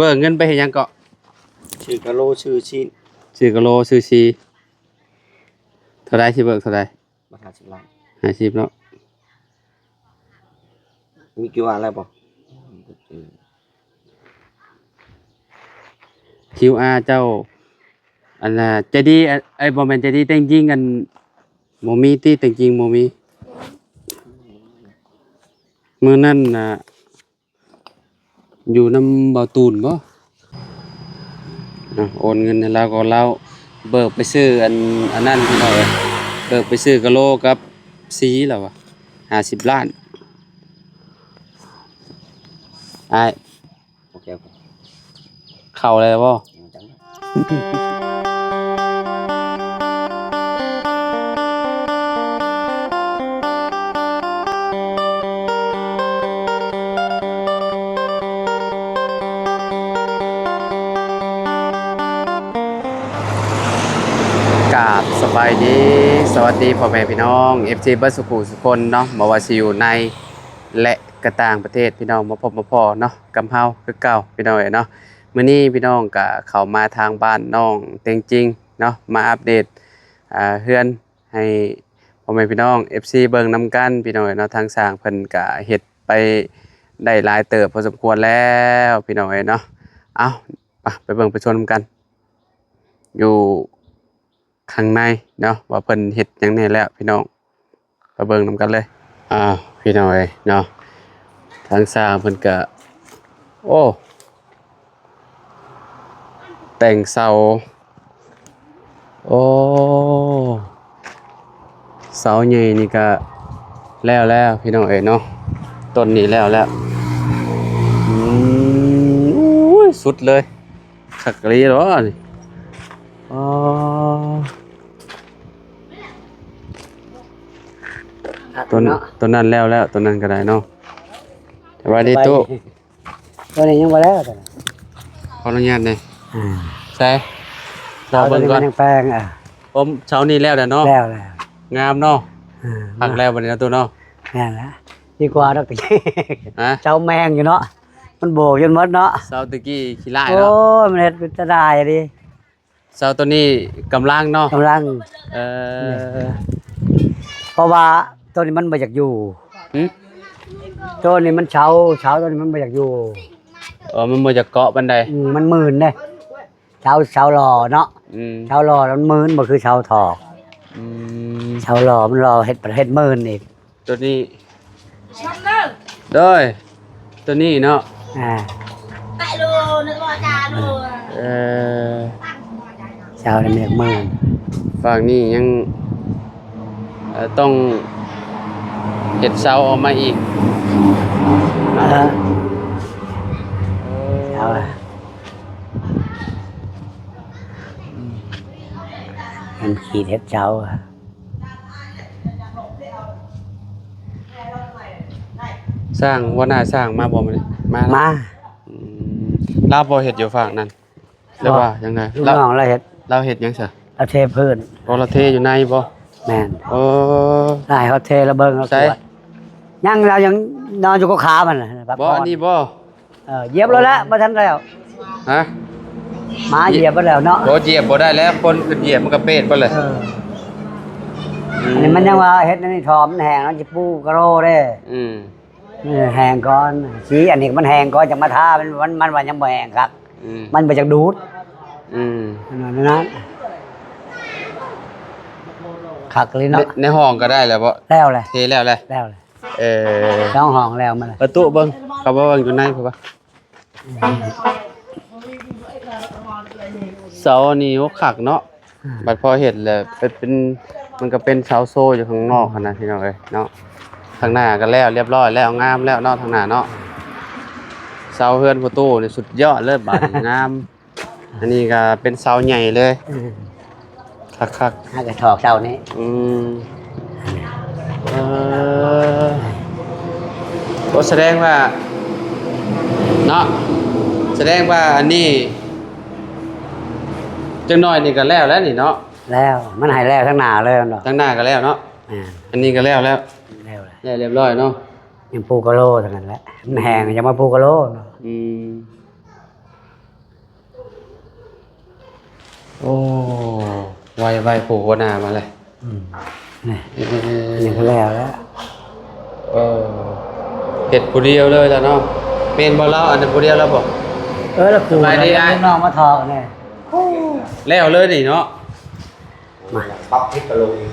เบิ่งเงินไปเฮ็ดหยังเกาะชื่อกะโลชื่อชิ้นซื้อกะโลซื้อซีเท่าใดสิเบิ่งเท่าใดมา50 ล้าน50เนาะมีกี่วันแล้วบ่ QR เจ้าอันน่ะใจดีไอ้บ่แม่นใจดีแต่งจริงกันบ่มีติแต่งจริงบ่มีมื้อนั้นน่ะอยู่นำบ่าวตูนบ่โอนเงินให้เราก็เราเบิกไปซื้ออันนั้นพี่น้องเอ้ยเบิกไปซื้อกะโลกับซีแล้วว่ะ50 ล้านอ้ายโอเคเข้าเลยบ่ กราบสบายดีสวัสดีพ่อแม่พี่น้อง FC เบิร์ดสุขุสุคนเนาะบ่ว่าสิอยู่ในและกระต่างประเทศพี่น้องมาพบมาพอเนาะกำเฮาคือเก่าพี่น้องเนาะมื้อนี้พี่น้องก็เข้ามาทางบ้านน้องเต็งจริงเนาะมาอัปเดตเฮือนให้พ่อแม่พี่น้อง FC เบิ่งนํกันพี่น้องเนาะทางสร้างเพิ่นก็เฮ็ดไปได้หลายเติบพอสมควรแล้วพี่น้องเนาะเอ้าไปเบิ่งไปชมกันอยู่ข้างในเนาะว่าเพิ่นเฮ็ดหยังแน่แล้วพี่น้องไปเบิ่งนำกันเลยพี่น้องเนาะทางสร้างเพิ่นก็โอ้แต่งเสาโอ้เสาใหญ่นี่ก็แล้วพี่น้องเนาะต้นนี้แล้วอุ้ยสุดเลยคักอีหลีเหรอนี่อ๋อตัวนั้นแล้วตัวนั้นก็ได้เนาะสวัสดีตู้ตัวนี้ยังบ่แล้วแต่ขออนุญาตเลยใช่เราเบิ่งก่อนแปลงผมเช้านี้แล้วเนาะแล้วงามเนาะพักแล้วบัดนี้ตัวเนาะแม่นละดีกว่าดอกตะกี้เจ้าแมงอยู่เนาะมันโบกจนหมดเนาะเช้าตะกี้ขี้ร้ายเนาะโอ้ยมันเฮ็ดเป็นตาได้ดิเช้าตัวนี้กำลังเนาะกำลังเพราะว่าตัวนี้มันบ่อยากอยู่ตัวนี้มันเช้าตัวนี้มันบ่อยากอยู่มันบ่อยากเกาะบันไดมันมื่นเด้เช้ารอเนาะเช้ารอแล้วมันมื่นบ่คือเช้าถอกเช้ารอมันรอเฮ็ดมื่นอีกตัวนี้ด้วยตัวนี้เนาะไปดูนึกว่าจานดูเช้านี่มันมื่นฝั่งนี้ยังต้องเห็ดเสาออกมาอีกเช้ามันขีดเห็ดเช้าสร้างว่าน่าสร้างมาบ่มาลาบ่เห็ดอยู่ฝั่งนั้นแล้วว่ายังไงเราเห็ดยังซะเราเทพื้นเราเทอยู่ในบ่แม่นได้เขาเทแล้วเบิ่งเขาตรวจยังเรายังนอนอยู่กับขามันบ่อันนี้บ่เหยียบแล้วบ่ทันแล้วฮะหมาเหยียบไปแล้วเนาะบ่เหยียบบ่ได้แล้วคนขึ้นเหยียบมันก็เปดบ่เลยอันนี้มันยังว่าเฮ็ดนี่ทอมมันแห้งแล้วสิปูกระโรเด้แห้งก่อนสีอันนี้มันแห้งก่อนจะมาทามันว่ายังบ่แห้งครับมันบ่จักดูดนั่นนะคักเลยเนาะในห้องก็ได้แล้วบ่แล้วแหละเทแล้วแหละต้องห้องแล้วมันประตูเบิ่งเขาบ่เบิ่งอยู่ในพุ่นบ่เสานี่โหคักเนาะบัดพอเฮ็ดแล้วเป็นมันก็เป็นเสาโซ่อยู่ข้างนอกหั่นน่ะพี่น้องเอ้ยเนาะทางหน้าก็แล้วเรียบร้อยแล้วงามแล้วเนาะทางหน้าเนาะเสาเฮือนประตูนี่สุดยอดเลยบาดงามอันนี้ก็เป็นเสาใหญ่เลยคักๆหากระถอกเสานี้ก็แสดงว่าเนาะแสดงว่าอันนี้จังน้อยนี่ก็แล้วนี่เนาะแล้วมันให้แล้วทั้งหน้าเลยเนาะทั้งหน้าก็แล้วเนาะอันนี้ก็แล้วเรียบร้อยเนาะยังปูกะโลเท่านั้นแหละมันแห้งจะมาปูกะโลเนาะ โอ้ไวผูกหัวหน้ามาเลย นี่ เออ ยังก็แล้ว เออเฮ็ดผู้เดียวเลยจ้ะเนาะเป็นบ่เล่าอันนั้นผู้เดียวแล้วบ่ แล้วครู สบายดีนะ ลูกน้องมาทอกเนี่ย แล้วเลยนี่เนาะ ปรับให้กะโลอีก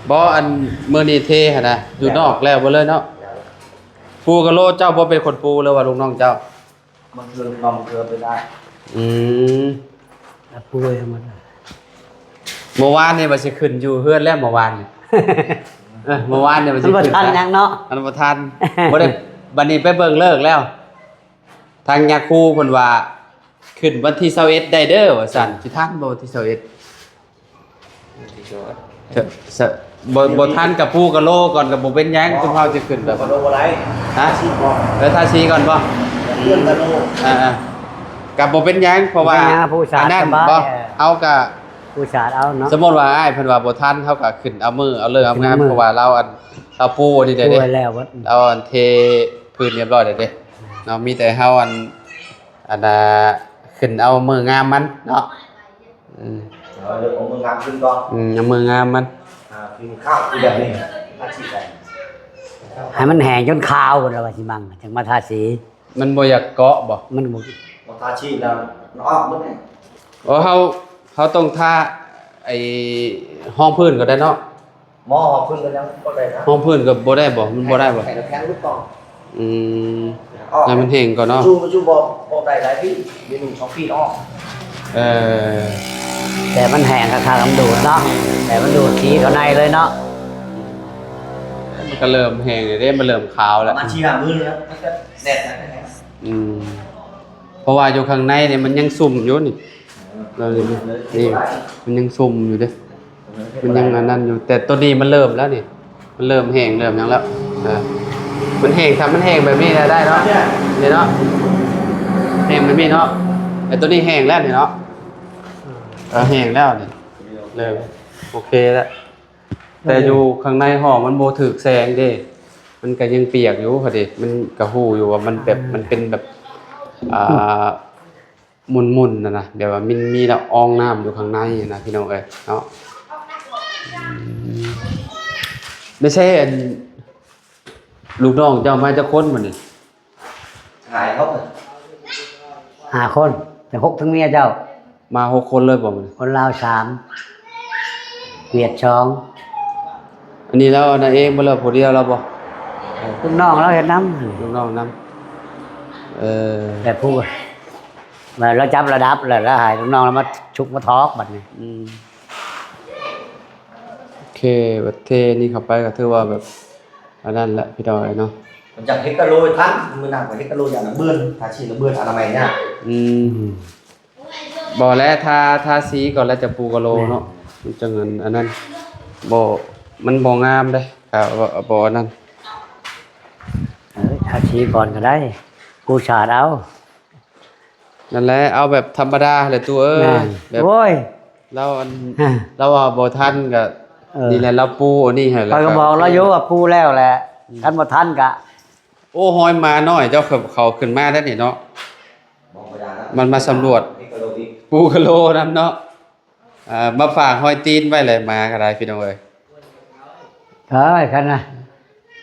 บ่อันมื้อนี้เทหั่นน่ะอยู่นอกแล้วบ่เลยเนาะปูกะโลเจ้าบ่เป็นคนปูเลยว่าลูกน้องเจ้า มันคือลองเกลือไปได้ อืม พูดเลยมัน เมื่อวานนี่ว่าสิขึ้นอยู่เฮือนแล้วเมื่อวานนี่เมื่อวานนี่ว่า มั สิ นบ่ ขึ้น ทันยังเนาะ อันบ่ทันบ่ได้บัดนี้ไปเบิ่งเลิกแล้ว ทางยาคูเพิ่นว่าขึ้นวันที่21ได้เด้อว่าซั่นสิทันบ่วันที่21 ที่ช่วย บ่ทันกับปูกะโลก่อนก็บ่เป็นหยังซุมเฮาจะขึ้นแบบ กะโลอะไร ฮะ ชีพบอก ทาสีก่อนบ่ เรื่องกะโล กับบ่เป็นหยังเพราะว่า ผู้ชา อั ย นนั้น สบาย บ่เอากะ ผู้ชายเอาเนาะ สมมุติว่าอ้ายเพิ่นว่าบ่ทันเฮาก็ขึ้นเอามือเอาเลิกเอางาม ขึ้นเอามือ เพราะว่าเราอันเราปูนี่ได้ พู เด้ ดแล้ววัด เราอันเทพื้นเรียบร้อยแล้วเด้เนาะมีแต่เฮาอันน่ะขึ้นเอามืองามมันเนาะอืม เดี๋ยวเอามืองามขึ้นก่อน เอามืองามมัน กินข้าวคือแบบนี้อาชีพใด ให้มันแห้งจนขาวหมดแล้วว่าสิมังจังมาทาสี มันบ่อยากเกาะบ่ มันบ่ มาทาชีพแล้วมันออกหมดเลย อ๋อเฮาต้องทาไอ้ห้องพื้นก็ได้เนาะ หมอหอบขึ้นกันแล้วก็ได้นะ ห้องพื้นก็บ่ได้บ่มันบ่ได้บ่ แข่งแข่งลูกกอง อืม ออก ให้มันแห้งก่อนเนาะ ชูบอกได้หลายพี่เดี๋ยวหนึ่งสองพี่ออก เออ แต่มันแห้งคาๆมันดูดเนาะแต่มันดูดสีเข้าในเลยเนาะ มันก็เริ่มแห้งเลยเด้มันเริ่มขาวแล้ว มาชี้หามือแล้วมันก็แดดนะ อืมเพราะว่าอยู่ข้างในเนี่ยมันยังซุ่มอยู่นี่เราเลยนี่มันยังซุ่มอยู่เด้มันยังอันนั้นอยู่ แต่ตัวนี้มันเริ่มแล้วนี่ มันเริ่มแห้งเริ่มหยังแล้วมันแห้งทำมันแห้งแบบนี้นะได้เนาะนี่เนาะแห้งแบบนี้เนาะแต่ตัวนี้แห้งแล้วนี่เนาะแห้งแล้วนี่เริ่มโอเคแล้วแต่อยู่ข้างในห้องมันโบถึกแสงเด้มันก็ยังเปียกอยู่พอดีมันกระหู้อยู่ว่ามันแบบมันเป็นแบบมุนๆนะแบบว่ามันมีละอองน้ำอยู่ข้างในนะพี่น้องเอ้ยเนาะไม่ใช่อันลูกน้องเจ้ามาจะค้นมันนี่ ถ่ายเขาเลย หาคนแต่6ทั้งเมียเจ้า มา6คนเลยบ่มัน คนลาว3เวียด2 อันนี้แล้วอันนั้นเองบ่เลิกผู้เดียวแล้วบ่ ลูกน้องเราเฮ็ดน้ ลูกน้องนำ ำแต่ผู้มาเราจับระดับแล้วหายลูกน้องเรามาชุกมาทอกบัดนี้ โอเคประเทศนี้เข้าไปก็ถือว่าแบบอันนั้นแหละพี่ดอยเนาะ มันจากเฮกตาโลทั้งมือหนักกว่าเฮกตาโลอย่างเบื้อนทาชีพเบื้อนอนามัยเนี่ย บ่แล้วทาสีก่อนแล้วจะปูกะโลเนาะมันจะเงินอันนั้นบ่มันบ่งามเด้ครับบ่อันนั้น ทาชีก่อนก็ได้ผู้ชาดเอา นั่นแหละเอาแบบธรรมดาแหละตัวแบบ โอ้ย เราอันเราว่าบ่ทันก็นี่แหละเราปูอันนี้ให้แล้ว คอยก็บอกเราอยู่ว่าปูแล้วแหละท่านบ่ทันกะ โอ้หอยมาน้อยเจ้าเขาขึ้นมาได้นี่เนาะ บอกไม่ได้นะ มันมาสำรวจ เฮกตาโลอีก ปูกะโลนำเนาะมาฝากหอยตีนไว้เลยมาก็ได้พี่น้องเอ้ย เฮ้ยคันน่ะ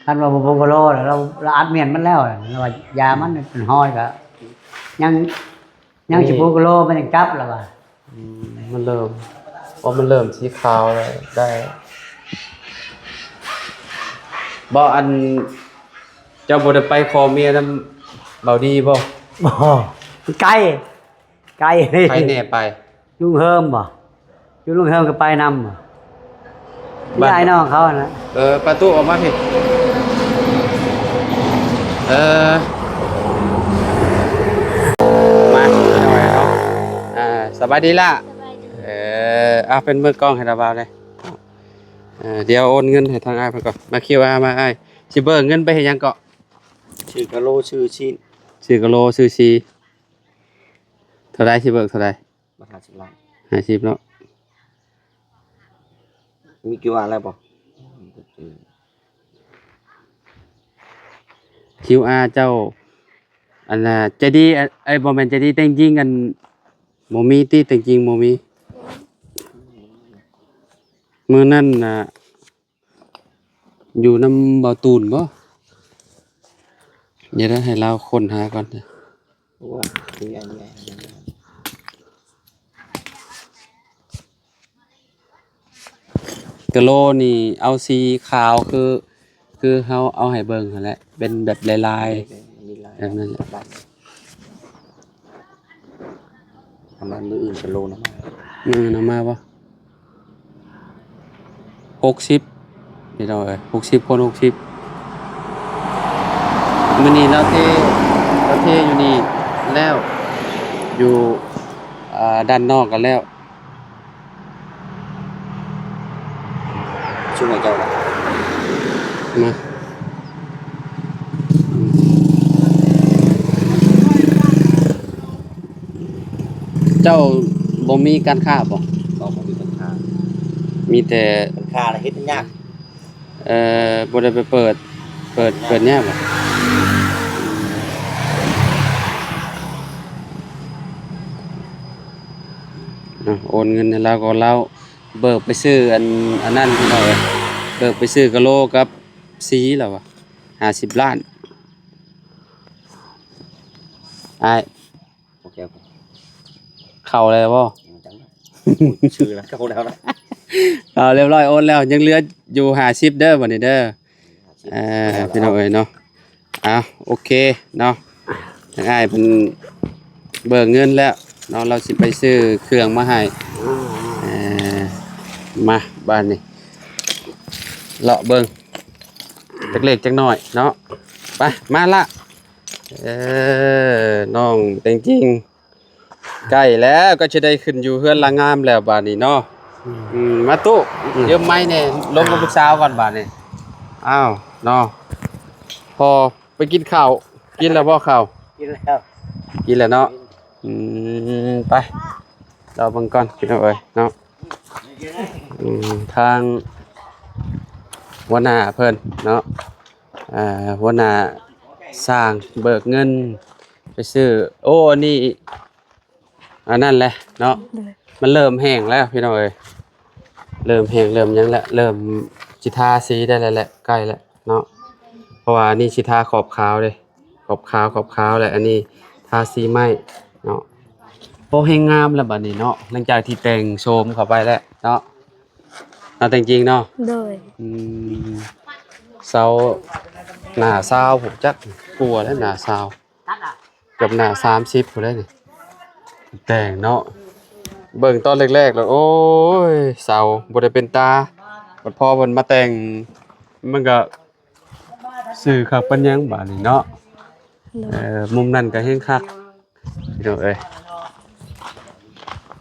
คันว่าบ่ปูกะโลน่ะเราอัดเมียนมันแล้วเราว่ายามันเป็นห้อยก็ยังสิปูกะโลมันยังจับแล้วว่า มันเริ่มพอมันเริ่มสีขาวแล้วได้บ่อันเจ้าบ่ได้ไปขอเมียนำเบาดีบ่ บ่ไกลไกลนี่ ไปแน่ไป ลุงเฮิมบ่อยู่ลุงเฮิมก็ไปนำบ่ บ้าน ยายน้องเขาอะนะ ประตูออกมาพี่มาเอาไว้เอาสบายดีล่ะ เป็นมือกล้องให้ระบาวเลยเดี๋ยวโอนเงินให้ทางอ้ายเพิ่นก่อนมาคิวมาอ้ายสิเบิกเงินไปเฮ็ดหยังเกาะ ชื่อกะโลชื่อชิ้น ซื้อกะโลซื้อซีเท่าใดสิเบิกเท่าใด มาทาชิบล้าน 50เนาะ มีกี่วันแล้วบอก QR เจ้าอันน่ะใจดีไอ้บ่แม่นใจดีแต่งจริงกันบ่มีติแต่งจริงบ่มี มื้อนั้นน่ะอยู่นำเบาตูนบ่เดี๋ยวให้เราค้นหาก่อน ว่าคืออันนี้ กะโลนี่เอาสีขาวคือเฮาเอาให้เบิ่งหั่นแหละเป็นแบบลายๆแบบนั้นแหละ ทำมันมืออื่นเป็นโลนะมา นำมาบ่60พี่น้องเอ้ย60คน60มื้อนี้เราเทอยู่นี่แล้วอยู่ด้านนอกกันแล้ว ช่วงไหนเจ้าล่ะ มาเจ้าบ่มีการค้าบ่ ก็บ่มีปัญหา มีแต่ ปัญหาอะไรเฮ็ดยาก บ่ได้ไปเปิดแนวบ่โอนเงินให้เราก็เราเบิกไปซื้ออันนั้นพี่น้องเอ้ยเบิกไปซื้อกะโลกับสีแล้ววะ50 ล้านอ้าย โอเค เข้าแล้วบ่ จังชื่อแล้วเขาแล้วนะ เอาเรียบร้อยโอนแล้วยังเหลืออยู่50เด้อบัดนี้เด้อพี่น้องเอ้ยเนาะโอเคเนาะทางอ้ายเพิ่นเบิกเงินแล้วเนาะเราสิไปซื้อเครื่องมาให้มาบ้านนี้เลาะเบิ่งจักเล็กจักน้อยเนาะไปมาละน้องแต่งจริงใกล้แล้วก็จะได้ขึ้นอยู่เฮือนละงามแล้วบ้านนี้เนาะมาตู้เดี๋ยวไม้เนี่ยลงกับลูกสาวก่อนบาดนี่อ้าวเนาะพอไปกินข้าวกินแล้วบ่ข้าว กินแล้ว กินแล้วเนาะไปเราเบิ่งก่อนกินเอาเอ้ยเนาะทางหัวหน้าเพิ่นเนาะหัวหน้าสร้างเบิกเงินไปซื้อโอ้นี่อันนั้นแหละเนาะมันเริ่มแห้งแล้วพี่น้องเอ้ยเริ่มแห้งเริ่มหยังแล้วเริ่มสิทาสีได้แล้วแหละใกล้แล้วเนาะเพราะว่านี่สิทาขอบขาวเด้ขอบขาวแหละอันนี้ทาสีไหม้เนาะโอ้แห้งงามแล้วบัดนี้เนาะหลังจากที่แต่งโชมเข้าไปแล้วเนาะเอาแต่งจริงเนาะ โดย เสาหน้าซาวผมจักกลัวแล้วหน้าซาวเกือบหน้า30พุ่นแล้วนี่แต่งเนาะเบิ่งตอนแรกๆแล้วโอ้ยเสาบ่ได้เป็นตาบัดพอเพิ่นมาแต่งมันก็สื่อคักปัญญังบาดนี้เนาะมุมนั้นก็แฮงคักพี่น้องเอ้ย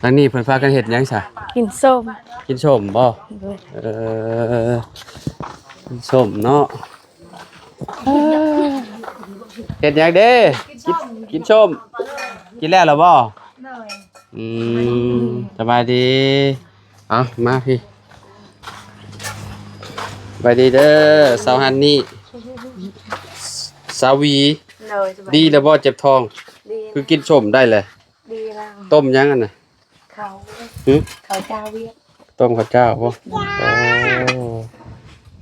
ทางนี้เพิ่นพากันเฮ็ดหยังซะ กินส้ม กินส้มบ่ โดย กินส้มเนาะเฮ็ดหยังเด้กินส้มกินแล้วเหรอบ่สบายดีเอามาพี่สบายดีเด้อสาวฮันนี่สาวี โดยสบาย ดีแล้วบ่เจ็บท้อง ดี คือกินส้มได้เลย ดีแล้ว ต้มยังอันน่ะ เขา หึ เขาเจ้าเวียด ต้มข้าวเจ้าบ่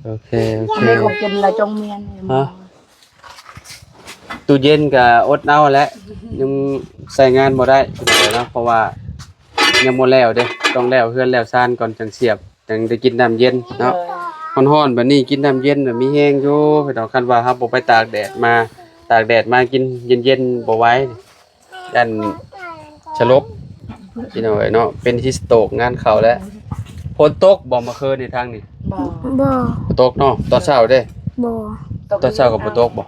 โอเคโอเค ไม่เขากินละจงเมียน ฮะ ตู้เย็นก็อดเอาแหล้วยังใส่งานบ่ได้เนาะเพราะว่ายังบ่แล้วเด้ต้องแล้วเฮือนแล้วซ่านก่อนจังเสียบจังได้กินน้ำเย็นเนาะร้อนๆแบบนี้กินน้ำเย็นน่ะมีแฮงอยู่พี่น้องคันว่าเฮาบ่ไปตากแดดมากินเย็นๆบ่ไหวยันฉลบพี่น้องเอ้ยเนาะเป็นฮิสโตกงานเข้าแล้วฝนตกบ่เมื่อคืนนี่ทางนี้ บ่ ฝนตกเนาะตอนเช้าเด้ บ่ ตอนเช้าก็บ่ตกบ่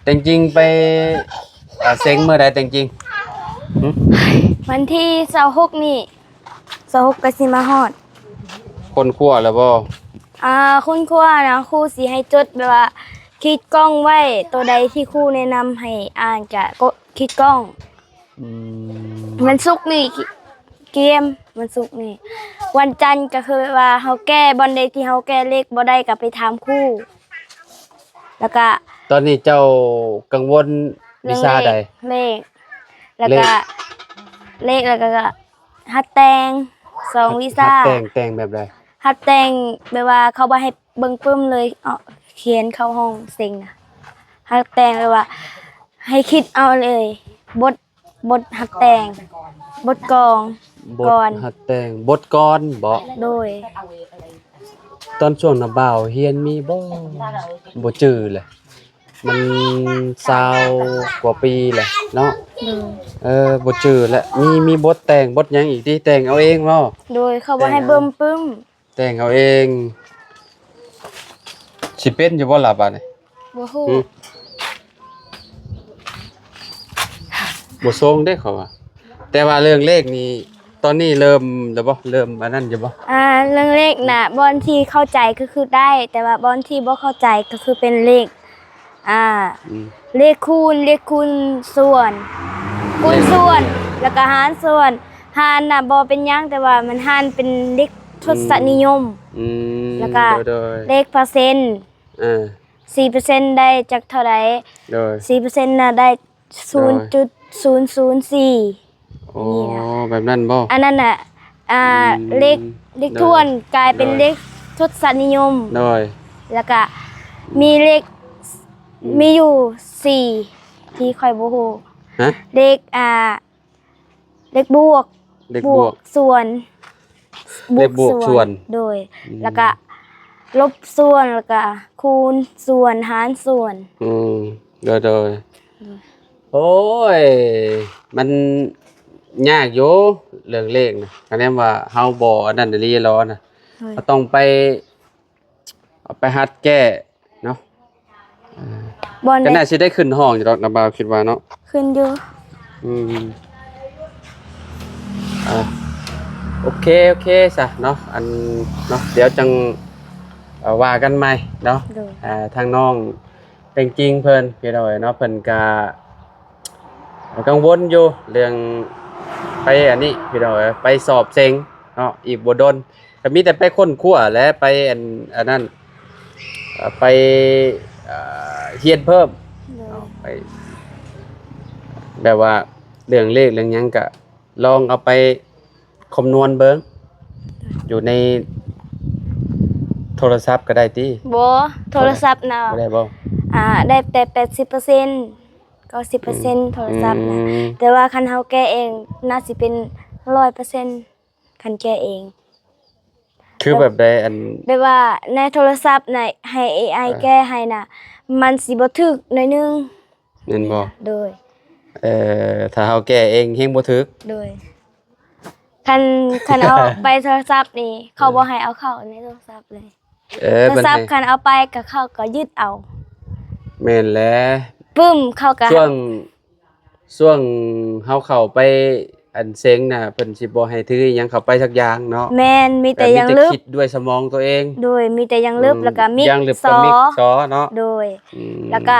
แต่จริงไปเซ็งเมื่อใดแต่จริง วันที่26นี่26ก็สิมาฮอด คนคั่วแล้วบ่ คุณครูนะครูสิให้จดแบบว่าคิดกล้องไว้ตัวใดที่ครูแนะนำให้อ่านก็คิดกล้อง วันศุกร์นี่เกมวันศุกร์นี่วันจันทร์ก็คือว่าเฮาแก้บอลใดที่เฮาแก้เลขบ่ได้ก็ไปถามครูแล้วก็ ตอนนี้เจ้ากังวลวิชาใด เลขแล้วก็เลขแล้วก็ฮัดแตง 2วีซ่า แต่งแบบใด ฮัดแต่งแบบว่าเขาบ่ให้เบิ่งปึ้มเลยเขียนเข้าห้องเซ็งน่ะฮัดแต่งแบบว่า ให้คิดเอาเลยบทฮัดแต่งบทกลอง บ ก่อน ทหัดแต่งบทกรบ่ โดย ตอนช่วงน่ะบ่าวเฮียนมีบ่จื้อเลยมัน20กว่าปีแหละเนาะ โดย บ่จื้อแล้วมีบทแต่งบทหยังอีกที่แต่งเอาเองเนาะ โดยเขาบ่ให้เบิ่มปึ้ม แต่งเอาเองสิเป็นอยู่บ่ล่ะบัดนี้ บ่ฮู้ บ่ทรงเด้เขาว่าแต่ว่าเรื่องเลขนี่ตอนนี้เริ่มแล้วบ่เริ่มอันนั้นอยู่บ่ เรื่องเลขน่ะบอนที่เข้าใจก็คือได้ แต่ว่าบอนที่บ่เข้าใจก็คือเป็นเลขเลขคูณส่วนแล้วก็หารส่วนหารน่ะบ่เป็นหยังแต่ว่ามันหารเป็นเลขทศนิยม แล้วก็ โดย เลขเปอร์เซ็นต์ 4%ได้จากเท่าใด โดย 4%น่ะได้ 0.004 โอ้แบบนั้นบ่ อันนั้นน่ะเลขทวนกลายเป็นเลขทศนิยม โดย แล้วก็มีเลขมีอยู่4ที่ค่อยบ่ฮู้ ฮะ เลขเลขบวก เลขบวก ส่วน เลขบวกส่วน โดย แล้วก็ลบส่วนแล้วก็คูณส่วนหารส่วน โดยโอ้ยมันยากอยู่เรื่องเลขนะคะแนนว่าเฮาบ่อันนั้นอีหลีหรอนะก็ต้องไปเอาไปหัดแก้เนาะ บอล ก็ ได้ น่าสิได้ขึ้นห้องอยู่ดอกนะบ่าวคิดว่าเนาะ ขึ้นอยู่ อ่าโอเคซะเนาะอันเนาะเดี๋ยวจังว่ากันใหม่เนาะ โดย ทางน้องเป็นจริงเพิ่นพี่น้อยเนาะเพิ่นก็กังวลอยู่เรื่องไปอันนี้พี่น้อยไปสอบเซ็งเนาะอีกบ่ดนก็มีแต่ไปค้นคว้าและไปอันนั้นไปเรียนเพิ่ม โดย ไปแบบว่าเรื่องเลขเรื่องหยังก็ลองเอาไปคำนวณเบิ่งอยู่ในโทรศัพท์ก็ได้ติ บ่โทรศัพท์น่ะ บ่ได้บ่ ได้แต่ 80% 90% โทรศัพท์นะแต่ว่าคันเฮาแก้เองน่าสิเป็น 100% คันแก้เอง คือแบบใดอัน แบบว่าในโทรศัพท์น่ะให้ AI แก้ให้น่ะมันสิบ่ถึกหน่อยนึง แม่นบ่ โดย ถ้าเฮาแก้เองเฮงบ่ถึก โดยคันเอาไปโทรศัพท์นี่เขาบ่ให้เอาเข้าในโทรศัพท์เลยโทร มัน ศัพ ให้ ท์คันเอาไปก็เขาก็ยึดเอา แม่นแหละ ปึ้มเขาก็ ช่วงเฮาเข้าไปอันเซ็งน่ะเพิ่นสิบ่ให้ถืออิหยังเข้าไปสักอย่างเนาะ แม่นมีแต่ยัง มี ลึก คิดด้วยสมองตัวเอง โดยมีแต่ยังลึกแล้วก็มิก ยังลึก ซ กับ อ มิกซอเนาะ โดย แล้วก็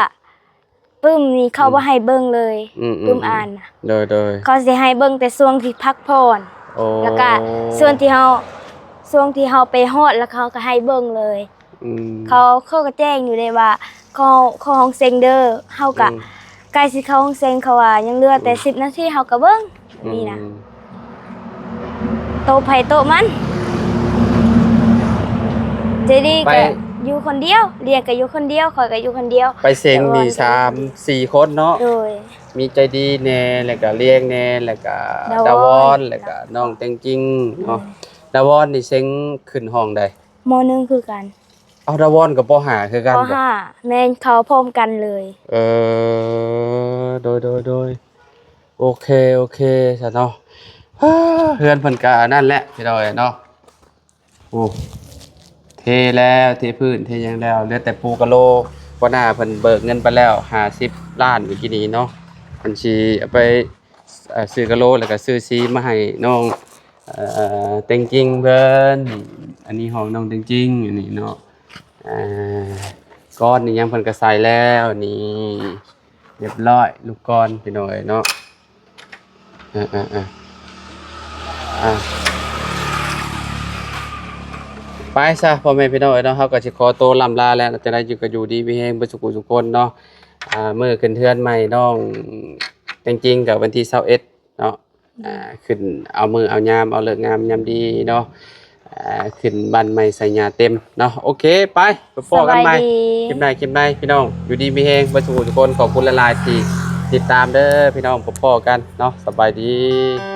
ปึ้มนี่เขาบ่ให้เบิ่งเลย อืม ปึ้มอ่านน่ะ โดย เขาสิให้เบิ่งแต่ช่วงที่พักผ่อน โอ้ แล้วก็ช่วงที่เฮาไปฮอดแล้วเขาก็ให้เบิ่งเลย เขาก็แจ้งอยู่เลยว่าเขาห้องเซ็งเด้อเฮาก็ใกล้สิเข้าห้องเซ็งเขาว่ายังเหลือแต่10นาทีเฮาก็เบิ่งนี่นะโตะไผโตะมันเจดีก็อยู่คนเดียวเรียนก็อยู่คนเดียวข่อยก็อยู่คนเดียว ไปเซ็งมี3-4 คนเนาะ โดย มีใจดีแน่แล้วก็เลี้ยงแน่แล้วก็ ดาวอน ดาวอนแล้วก็น้องแตงจริงเนาะดาวอนนี่เซ็งขึ้นห้องใด มหนึ่งคือกัน เอาดาวอนกับปห้าคือกัน ป บ่ ห้าแม่นเขาพร้อมกันเลย โดยโอเคซะเนาะเฮือนเพิ่นก็นั่นแหละพี่น้อยเนาะโอ้เทแล้วเทพื้นเทหยังแล้วเหลือแต่ปูกะโลหัวหน้าเพิ่นเบิกเงินไปแล้ว50ล้านเมื่อกี้นี้เนาะเพิ่นสิเอาไปซื้อกะโลแล้วก็ซื้อซีมาให้น้องเต็งจริงเพิ่นอันนี้ห้องน้องเต็งจริงอันนี้เนาะก้อนนี่ยังเพิ่นก็ใส่แล้วนี่เรียบร้อยลูกก้อนพี่น้อยเนาะไปซะพ่อแม่พี่น้องเนาะเฮาก็สิขอตัวลำลาแล้วจะได้อยู่ก็อยู่ดีมีแฮงเบ่สุขทุกคนเนาะมื้อขึ้นเทือนใหม่น้องจริงๆกับวันที่21เนาะ ขึ้นเอามือเอายามเอาเลิกงามยามดีเนาะขึ้นบ้านใหม่ใส่หญ้าเต็มเนาะโอเคไปพบกันใหม่คลิปไหนพี่น้องอยู่ดีมีแฮงบ่ทุกคนขอบคุณหลายๆที่ติดตามเด้อพี่น้องพบกันเนาะสบายดี